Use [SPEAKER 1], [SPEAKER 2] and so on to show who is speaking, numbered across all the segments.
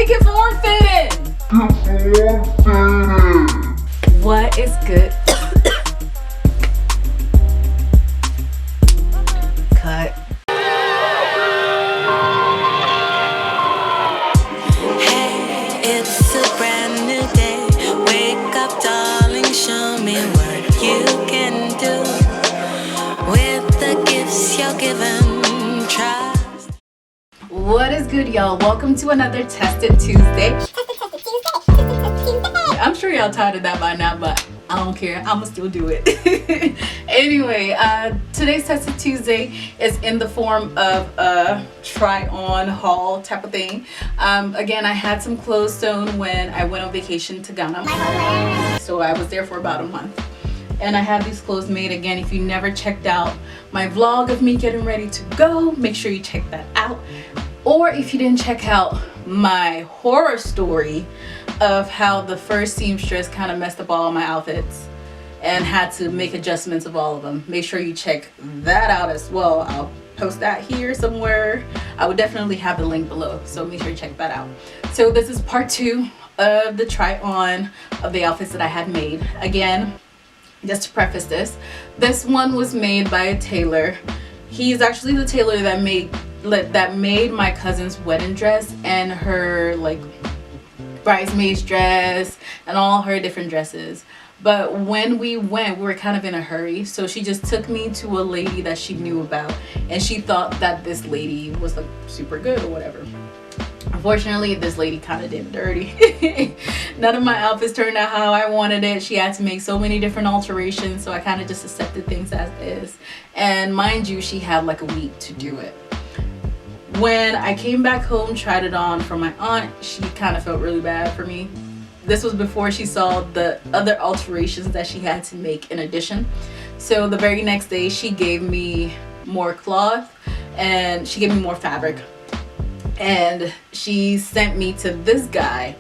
[SPEAKER 1] make it form-fitting. What is good? Cut.
[SPEAKER 2] Hey, it's a brand new day. Wake up, darling, show me what you can do with the gifts you're given. Trust.
[SPEAKER 1] What is good, y'all? Welcome to another Tested Tuesday. I'm sure y'all tired of that by now, but I don't care. I'ma still do it. Anyway, today's Tested Tuesday is in the form of a try-on haul type of thing. Again, I had some clothes sewn when I went on vacation to Ghana. So I was there for about a month. And I have these clothes made. Again, if you never checked out my vlog of me getting ready to go, make sure you check that out. Or if you didn't check out my horror story of how the first seamstress kind of messed up all of my outfits and had to make adjustments of all of them, make sure you check that out as well. I'll post that here somewhere. I would definitely have the link below, so make sure you check that out. So this is part 2 of the try on of the outfits that I had made. Again, just to preface this one was made by a tailor. He's actually the tailor that made my cousin's wedding dress and her like bridesmaid's dress and all her different dresses. But when we went, we were kind of in a hurry, so she just took me to a lady that she knew about, and she thought that this lady was like super good or whatever. Unfortunately, this lady kind of did dirty. None of my outfits turned out how I wanted it. She had to make so many different alterations, so I kind of just accepted things as is. And mind you, she had like a week to do it. When I came back home, tried it on for my aunt, she kind of felt really bad for me. This was before she saw the other alterations that she had to make in addition. So the very next day, she gave me more cloth and she gave me more fabric. And she sent me to this guy,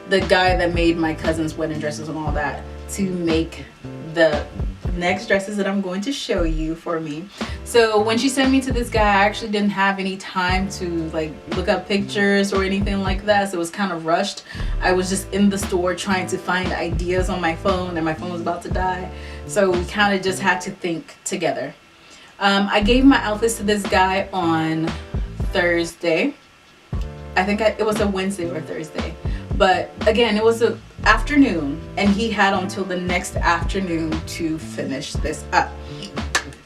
[SPEAKER 1] the guy that made my cousin's wedding dresses and all that, to make the next dresses that I'm going to show you for me. So when she sent me to this guy, I actually didn't have any time to like look up pictures or anything like that, so it was kind of rushed. I was just in the store trying to find ideas on my phone, and my phone was about to die, so we kind of just had to think together. I gave my outfits to this guy on Thursday. I think it was a Wednesday or Thursday, but again, it was an afternoon, and he had until the next afternoon to finish this up.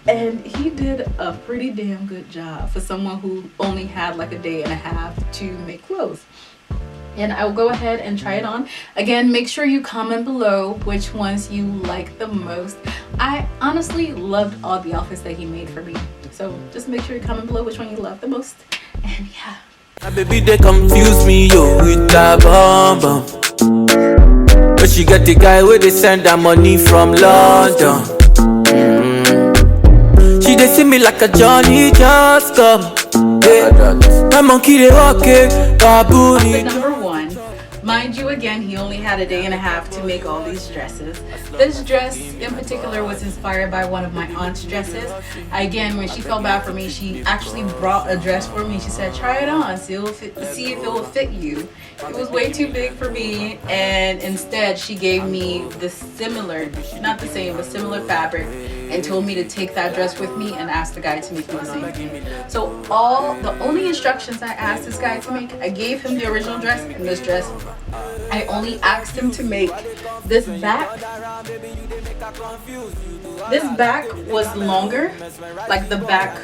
[SPEAKER 1] And he did a pretty damn good job for someone who only had like a day and a half to make clothes. And I will go ahead and try it on. Again, make sure you comment below which ones you like the most. I honestly loved all the outfits that he made for me. So just make sure you comment below which one you love the most. And yeah.
[SPEAKER 3] My baby, they confuse me, yo, with that bomb bomb. But she get the guy where they send her money from London. She they see me like a Johnny just come. Yeah. My monkey they walk it, baboon.
[SPEAKER 1] Number 1. Mind you, again, he only had a day and a half to make all these dresses. This dress in particular was inspired by one of my aunt's dresses. Again, when she felt bad for me, she actually brought a dress for me. She said, try it on, see if it will fit you. It was way too big for me, and instead she gave me the similar, not the same, but similar fabric, and told me to take that dress with me and ask the guy to make me the same thing. So the only instructions I asked this guy to make, I gave him the original dress and this dress. I only asked him to make this back. This back was longer, like the back,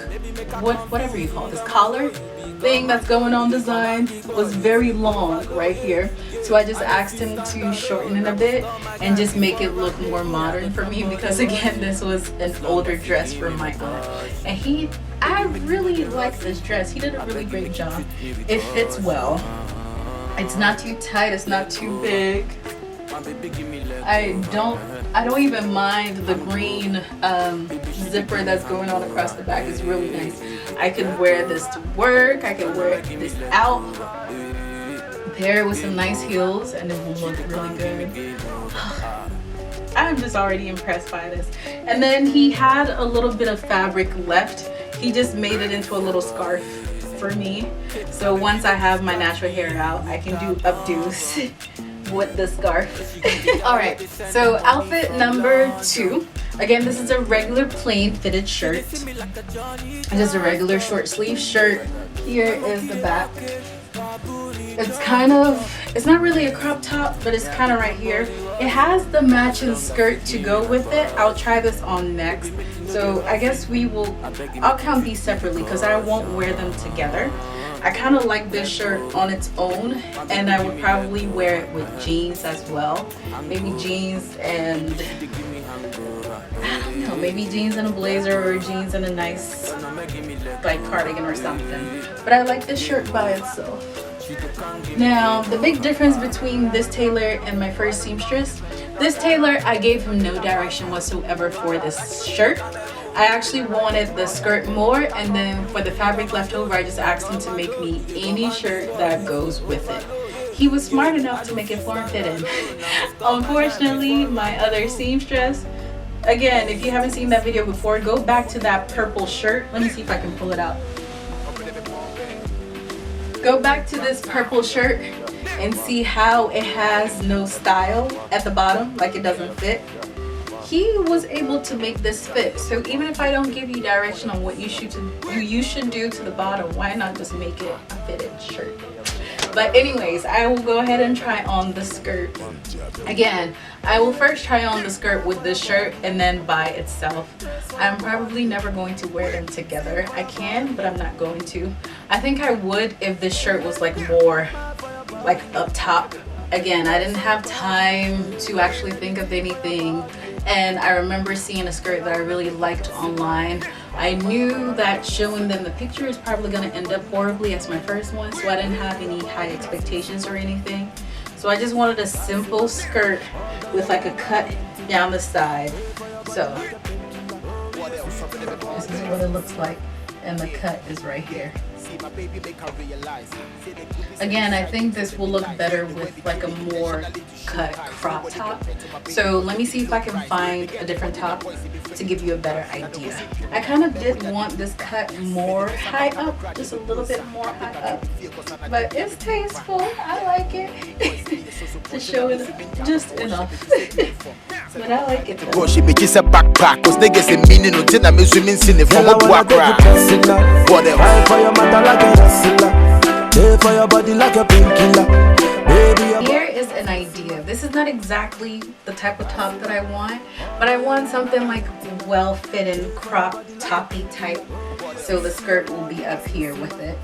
[SPEAKER 1] whatever you call this, collar thing that's going on design was very long right here. So I just asked him to shorten it a bit and just make it look more modern for me, because again, this was an older dress from my aunt. And I really like this dress. He did a really great job. It fits well. It's not too tight, it's not too big. I don't even mind the green zipper that's going on across the back. It's really nice. I could wear this to work, I could wear this out, pair it with some nice heels, and it will look really good. I'm just already impressed by this. And then he had a little bit of fabric left. He just made it into a little scarf for me. So once I have my natural hair out, I can do updos with the scarf. Alright, so outfit number 2. Again, this is a regular plain fitted shirt. Just a regular short sleeve shirt. Here is the back. It's not really a crop top, but it's kind of right here. It has the matching skirt to go with it. I'll try this on next. So I guess I'll count these separately because I won't wear them together. I kind of like this shirt on its own, and I would probably wear it with jeans as well. Maybe jeans and, I don't know, maybe jeans and a blazer, or jeans and a nice like cardigan or something. But I like this shirt by itself. Now, the big difference between this tailor and my first seamstress, this tailor, I gave him no direction whatsoever for this shirt. I actually wanted the skirt more, and then for the fabric left over, I just asked him to make me any shirt that goes with it. He was smart enough to make it form-fitted. Unfortunately, my other seamstress, again, if you haven't seen that video before, go back to that purple shirt. Let me see if I can pull it out. Go back to this purple shirt and see how it has no style at the bottom, like it doesn't fit. He was able to make this fit. So even if I don't give you direction on what you should do to the bottom, why not just make it a fitted shirt? But anyways, I will go ahead and try on the skirt. Again, I will first try on the skirt with this shirt and then by itself. I'm probably never going to wear them together. I can, but I'm not going to. I think I would if this shirt was like more like up top. Again, I didn't have time to actually think of anything, and I remember seeing a skirt that I really liked online. I knew that showing them the picture is probably going to end up horribly as my first one, so I didn't have any high expectations or anything. So I just wanted a simple skirt with like a cut down the side. So this is what it looks like, and the cut is right here. Again, I think this will look better with like a more cut crop top. So let me see if I can find a different top to give you a better idea. I kind of did want this cut more high up, just a little bit more high up, but it's tasteful. I like it. To show it just enough. But I like it though.
[SPEAKER 4] She make a backpack, cause niggas say meaning no ten I'm swimming in the form of whatever. For your mother like a wrestler, for your body like a painkiller.
[SPEAKER 1] Here is an idea. This is not exactly the type of top that I want, but I want something like well-fitting crop toppy type. So the skirt will be up here with it.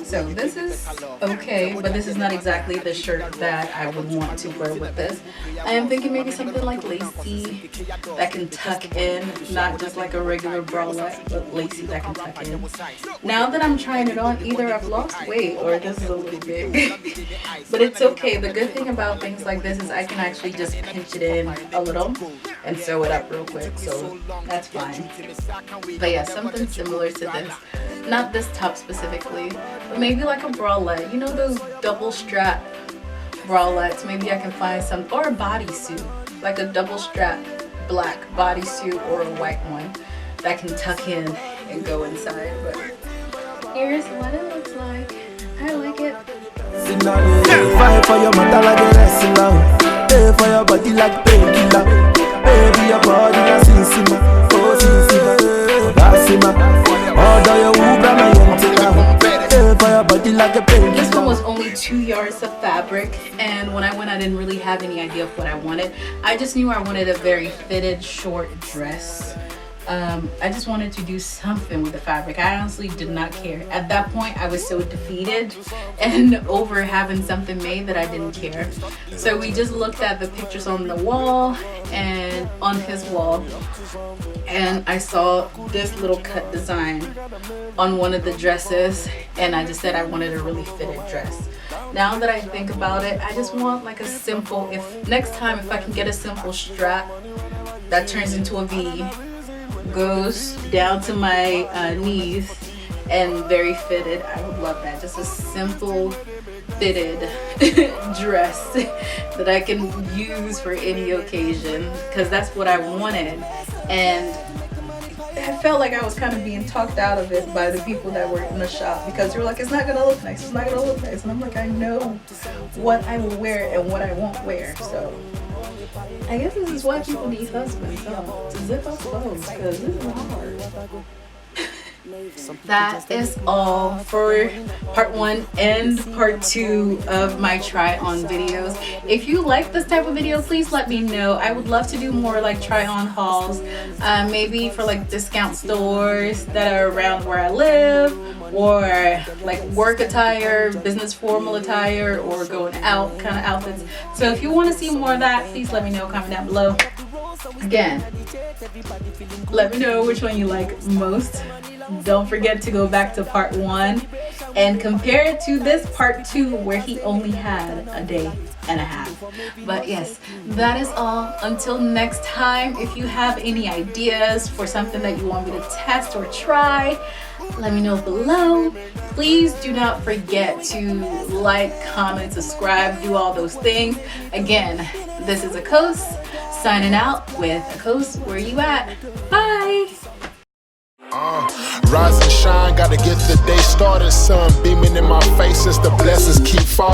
[SPEAKER 1] So this is okay, but this is not exactly the shirt that I would want to wear with this. I am thinking maybe something like lacy that can tuck in, not just like a regular bralette, but lacy that can tuck in. Now that I'm trying it on, either I've lost weight or this is a little big. But it's okay. The good thing about things like this is I can actually just pinch it in a little and sew it up real quick, so that's fine. But yeah, something similar to this. Not this top specifically, but maybe like a bralette. You know those double strap bralettes? Maybe I can find some, or a bodysuit, like a double strap black bodysuit or a white one that can tuck in and go inside. But here's what it looks like. I like it.
[SPEAKER 5] Fight for your mother like a wrestler, pay for your body like painkiller. Baby, your body like Sinsima, oh Sinsima, Basima.
[SPEAKER 1] This one was only 2 yards of fabric, and when I went, I didn't really have any idea of what I wanted. I just knew I wanted a very fitted short dress. I just wanted to do something with the fabric. I honestly did not care. At that point, I was so defeated and over having something made that I didn't care. So we just looked at the pictures on the wall and on his wall, and I saw this little cut design on one of the dresses, and I just said I wanted a really fitted dress. Now that I think about it, I just want like a simple, next time if I can get a simple strap that turns into a V, goes down to my knees and very fitted, I would love that. Just a simple fitted dress that I can use for any occasion, because that's what I wanted. And I felt like I was kind of being talked out of it by the people that were in the shop, because they were like, it's not gonna look nice, it's not gonna look nice. And I'm like, I know what I will wear and what I won't wear. So I guess this is why people need husbands, to zip up clothes, because this is hard. That is all for part 1 and part 2 of my try on videos. If you like this type of video, please let me know. I would love to do more like try on hauls, maybe for like discount stores that are around where I live, or like work attire, business formal attire, or going out kind of outfits. So if you want to see more of that, please let me know, comment down below. Again, let me know which one you like most. Don't forget to go back to part 1 and compare it to this part 2 where he only had a day and a half. But yes, that is all. Until next time, if you have any ideas for something that you want me to test or try, let me know below. Please do not forget to like, comment, subscribe, do all those things. Again, this is Akos signing out with Akos, where you at? Bye!
[SPEAKER 4] Rise and shine, gotta get the day started. Sun beaming in my face as the blessings keep falling.